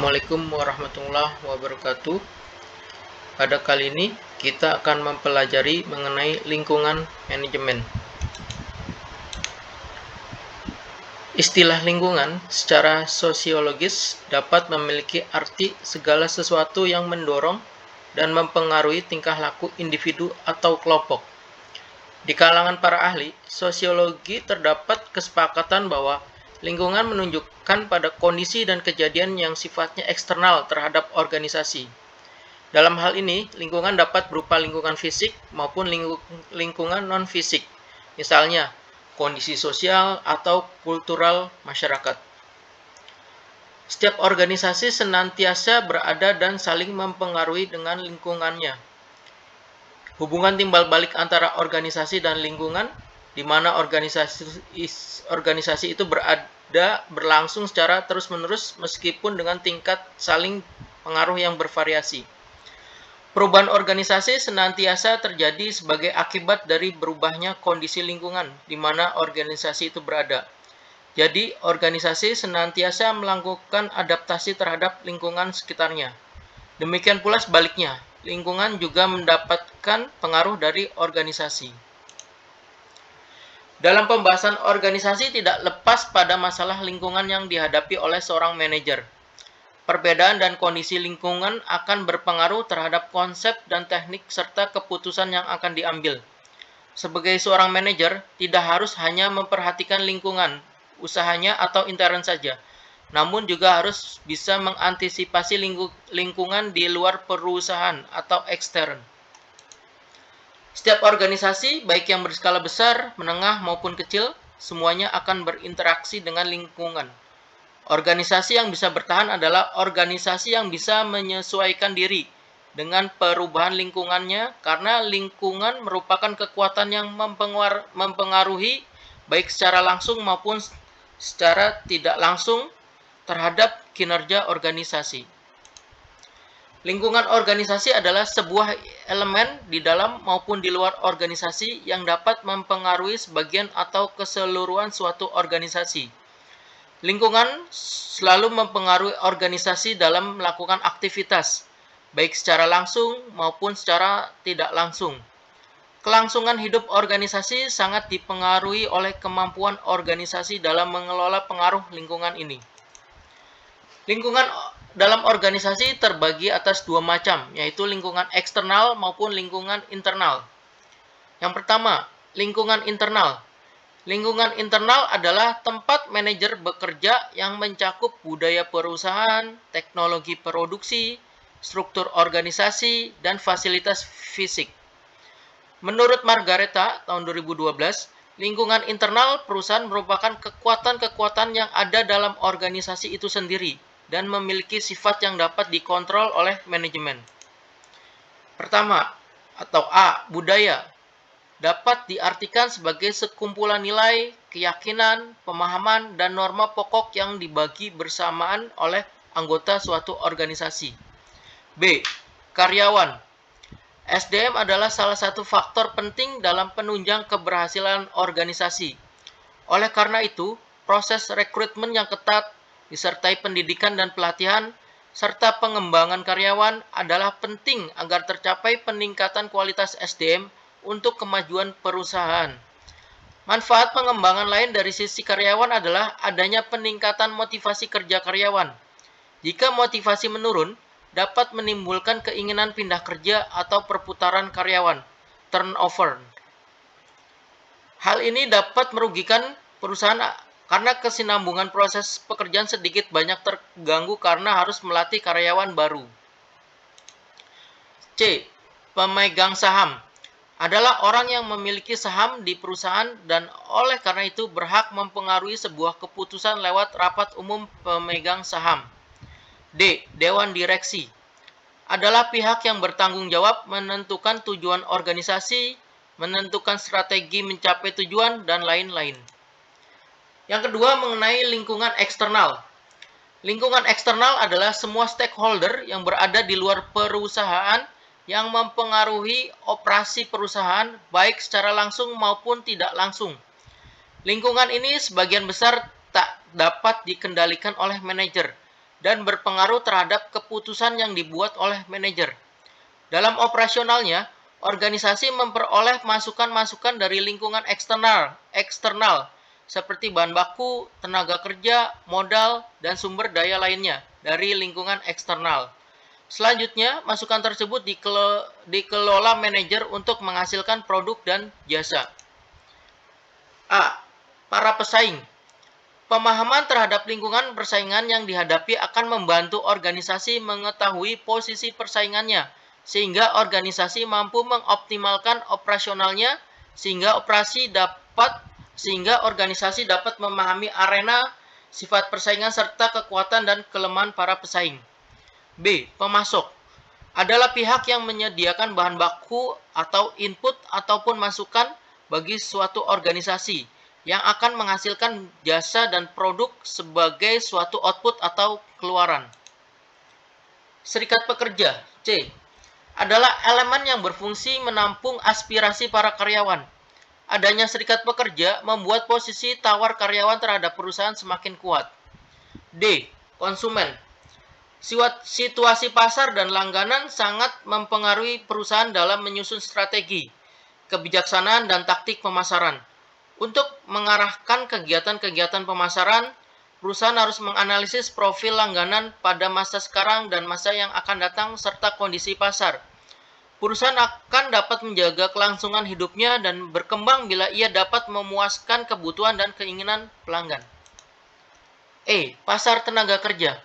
Assalamualaikum warahmatullahi wabarakatuh. Pada kali ini kita akan mempelajari mengenai lingkungan manajemen. Istilah lingkungan secara sosiologis dapat memiliki arti segala sesuatu yang mendorong dan mempengaruhi tingkah laku individu atau kelompok. Di kalangan para ahli sosiologi terdapat kesepakatan bahwa lingkungan menunjukkan pada kondisi dan kejadian yang sifatnya eksternal terhadap organisasi. Dalam hal ini, lingkungan dapat berupa lingkungan fisik maupun lingkungan non-fisik, misalnya kondisi sosial atau kultural masyarakat. Setiap organisasi senantiasa berada dan saling mempengaruhi dengan lingkungannya. Hubungan timbal balik antara organisasi dan lingkungan, di mana organisasi itu berlangsung secara terus-menerus meskipun dengan tingkat saling pengaruh yang bervariasi. Perubahan organisasi senantiasa terjadi sebagai akibat dari berubahnya kondisi lingkungan di mana organisasi itu berada. Jadi, organisasi senantiasa melakukan adaptasi terhadap lingkungan sekitarnya. Demikian pula sebaliknya, lingkungan juga mendapatkan pengaruh dari organisasi. Dalam pembahasan organisasi tidak lepas pada masalah lingkungan yang dihadapi oleh seorang manajer. Perbedaan dan kondisi lingkungan akan berpengaruh terhadap konsep dan teknik serta keputusan yang akan diambil. Sebagai seorang manajer, tidak harus hanya memperhatikan lingkungan, usahanya atau intern saja, namun juga harus bisa mengantisipasi lingkungan di luar perusahaan atau ekstern. Setiap organisasi, baik yang berskala besar, menengah, maupun kecil, semuanya akan berinteraksi dengan lingkungan. Organisasi yang bisa bertahan adalah organisasi yang bisa menyesuaikan diri dengan perubahan lingkungannya, karena lingkungan merupakan kekuatan yang mempengaruhi baik secara langsung maupun secara tidak langsung terhadap kinerja organisasi. Lingkungan organisasi adalah sebuah elemen di dalam maupun di luar organisasi yang dapat mempengaruhi sebagian atau keseluruhan suatu organisasi. Lingkungan selalu mempengaruhi organisasi dalam melakukan aktivitas, baik secara langsung maupun secara tidak langsung. Kelangsungan hidup organisasi sangat dipengaruhi oleh kemampuan organisasi dalam mengelola pengaruh lingkungan ini. Lingkungan dalam organisasi terbagi atas dua macam, yaitu lingkungan eksternal maupun lingkungan internal. Yang pertama, lingkungan internal. Lingkungan internal adalah tempat manajer bekerja yang mencakup budaya perusahaan, teknologi produksi, struktur organisasi, dan fasilitas fisik. Menurut Margareta tahun 2012, lingkungan internal perusahaan merupakan kekuatan-kekuatan yang ada dalam organisasi itu sendiri dan memiliki sifat yang dapat dikontrol oleh manajemen. Pertama, atau A, budaya, dapat diartikan sebagai sekumpulan nilai, keyakinan, pemahaman, dan norma pokok yang dibagi bersamaan oleh anggota suatu organisasi. B, karyawan. SDM adalah salah satu faktor penting dalam penunjang keberhasilan organisasi. Oleh karena itu, proses rekrutmen yang ketat, disertai pendidikan dan pelatihan, serta pengembangan karyawan adalah penting agar tercapai peningkatan kualitas SDM untuk kemajuan perusahaan. Manfaat pengembangan lain dari sisi karyawan adalah adanya peningkatan motivasi kerja karyawan. Jika motivasi menurun, dapat menimbulkan keinginan pindah kerja atau perputaran karyawan, turnover. Hal ini dapat merugikan perusahaan karena kesinambungan proses pekerjaan sedikit banyak terganggu karena harus melatih karyawan baru. C. Pemegang saham adalah orang yang memiliki saham di perusahaan dan oleh karena itu berhak mempengaruhi sebuah keputusan lewat rapat umum pemegang saham. D. Dewan direksi adalah pihak yang bertanggung jawab menentukan tujuan organisasi, menentukan strategi mencapai tujuan, dan lain-lain. Yang kedua, mengenai lingkungan eksternal. Lingkungan eksternal adalah semua stakeholder yang berada di luar perusahaan yang mempengaruhi operasi perusahaan baik secara langsung maupun tidak langsung. Lingkungan ini sebagian besar tak dapat dikendalikan oleh manajer, dan berpengaruh terhadap keputusan yang dibuat oleh manajer. Dalam operasionalnya, organisasi memperoleh masukan-masukan dari lingkungan eksternal seperti bahan baku, tenaga kerja, modal, dan sumber daya lainnya dari lingkungan eksternal. Selanjutnya, masukan tersebut dikelola manajer untuk menghasilkan produk dan jasa. A. Para pesaing. Pemahaman terhadap lingkungan persaingan yang dihadapi akan membantu organisasi mengetahui posisi persaingannya, sehingga organisasi mampu mengoptimalkan operasionalnya, sehingga organisasi dapat memahami arena, sifat persaingan, serta kekuatan dan kelemahan para pesaing. B. Pemasok adalah pihak yang menyediakan bahan baku atau input ataupun masukan bagi suatu organisasi yang akan menghasilkan jasa dan produk sebagai suatu output atau keluaran. Serikat pekerja, C, adalah elemen yang berfungsi menampung aspirasi para karyawan. Adanya serikat pekerja membuat posisi tawar karyawan terhadap perusahaan semakin kuat. D. Konsumen. Situasi pasar dan langganan sangat mempengaruhi perusahaan dalam menyusun strategi, kebijaksanaan, dan taktik pemasaran. Untuk mengarahkan kegiatan-kegiatan pemasaran, perusahaan harus menganalisis profil langganan pada masa sekarang dan masa yang akan datang serta kondisi pasar. Perusahaan akan dapat menjaga kelangsungan hidupnya dan berkembang bila ia dapat memuaskan kebutuhan dan keinginan pelanggan. E. Pasar tenaga kerja.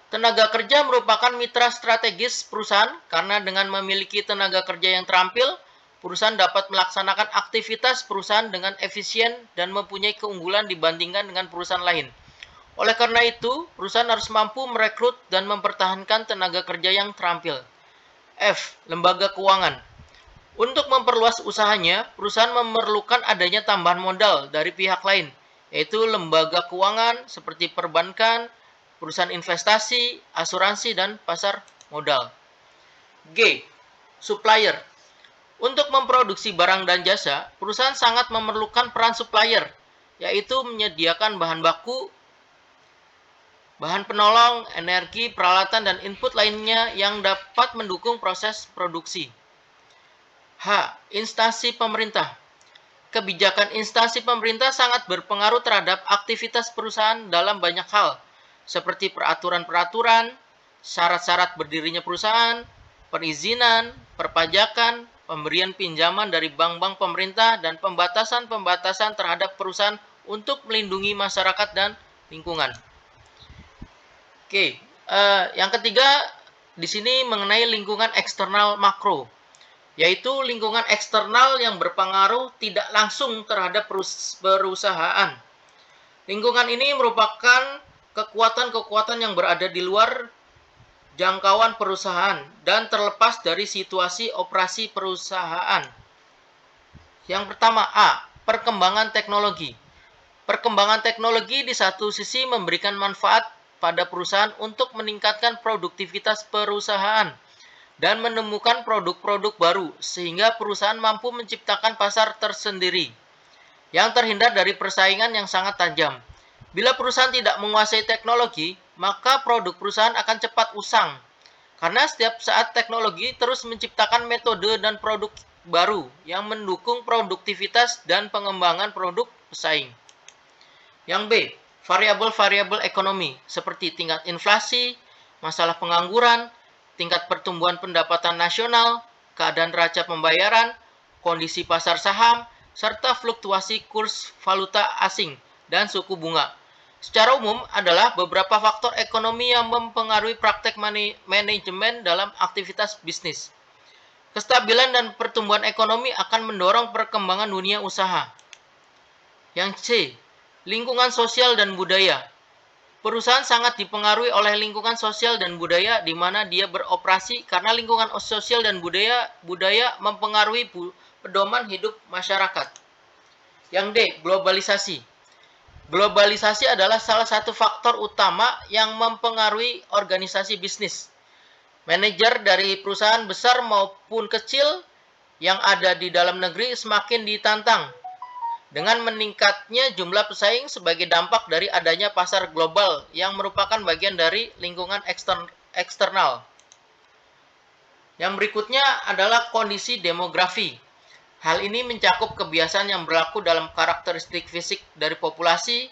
Tenaga kerja merupakan mitra strategis perusahaan karena dengan memiliki tenaga kerja yang terampil, perusahaan dapat melaksanakan aktivitas perusahaan dengan efisien dan mempunyai keunggulan dibandingkan dengan perusahaan lain. Oleh karena itu, perusahaan harus mampu merekrut dan mempertahankan tenaga kerja yang terampil. F. Lembaga keuangan. Untuk memperluas usahanya, perusahaan memerlukan adanya tambahan modal dari pihak lain, yaitu lembaga keuangan seperti perbankan, perusahaan investasi, asuransi, dan pasar modal. G. Supplier. Untuk memproduksi barang dan jasa, perusahaan sangat memerlukan peran supplier, yaitu menyediakan bahan baku, bahan penolong, energi, peralatan, dan input lainnya yang dapat mendukung proses produksi. H. Instansi pemerintah. Kebijakan instansi pemerintah sangat berpengaruh terhadap aktivitas perusahaan dalam banyak hal, seperti peraturan-peraturan, syarat-syarat berdirinya perusahaan, perizinan, perpajakan, pemberian pinjaman dari bank-bank pemerintah, dan pembatasan-pembatasan terhadap perusahaan untuk melindungi masyarakat dan lingkungan. Oke, yang ketiga di sini mengenai lingkungan eksternal makro, yaitu lingkungan eksternal yang berpengaruh tidak langsung terhadap perusahaan. Lingkungan ini merupakan kekuatan-kekuatan yang berada di luar jangkauan perusahaan dan terlepas dari situasi operasi perusahaan. Yang pertama, A. Perkembangan teknologi. Perkembangan teknologi di satu sisi memberikan manfaat pada perusahaan untuk meningkatkan produktivitas perusahaan dan menemukan produk-produk baru sehingga perusahaan mampu menciptakan pasar tersendiri yang terhindar dari persaingan yang sangat tajam. Bila perusahaan tidak menguasai teknologi, maka produk perusahaan akan cepat usang. Karena setiap saat teknologi terus menciptakan metode dan produk baru yang mendukung produktivitas dan pengembangan produk pesaing. Yang B. Variabel-variabel ekonomi seperti tingkat inflasi, masalah pengangguran, tingkat pertumbuhan pendapatan nasional, keadaan neraca pembayaran, kondisi pasar saham, serta fluktuasi kurs valuta asing dan suku bunga. Secara umum adalah beberapa faktor ekonomi yang mempengaruhi praktek manajemen dalam aktivitas bisnis. Kestabilan dan pertumbuhan ekonomi akan mendorong perkembangan dunia usaha. Yang C. Lingkungan sosial dan budaya. Perusahaan sangat dipengaruhi oleh lingkungan sosial dan budaya di mana dia beroperasi karena lingkungan sosial dan budaya mempengaruhi pedoman hidup masyarakat. Yang D. Globalisasi. Globalisasi adalah salah satu faktor utama yang mempengaruhi organisasi bisnis. Manajer dari perusahaan besar maupun kecil yang ada di dalam negeri semakin ditantang dengan meningkatnya jumlah pesaing sebagai dampak dari adanya pasar global yang merupakan bagian dari lingkungan eksternal. Yang berikutnya adalah kondisi demografi. Hal ini mencakup kebiasaan yang berlaku dalam karakteristik fisik dari populasi,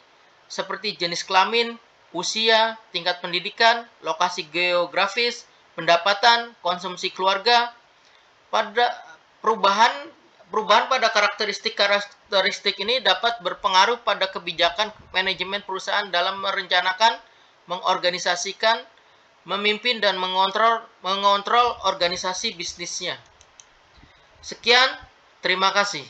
seperti jenis kelamin, usia, tingkat pendidikan, lokasi geografis, pendapatan, konsumsi keluarga. Pada perubahan pada karakteristik ini dapat berpengaruh pada kebijakan manajemen perusahaan dalam merencanakan, mengorganisasikan, memimpin dan mengontrol organisasi bisnisnya. Sekian, terima kasih.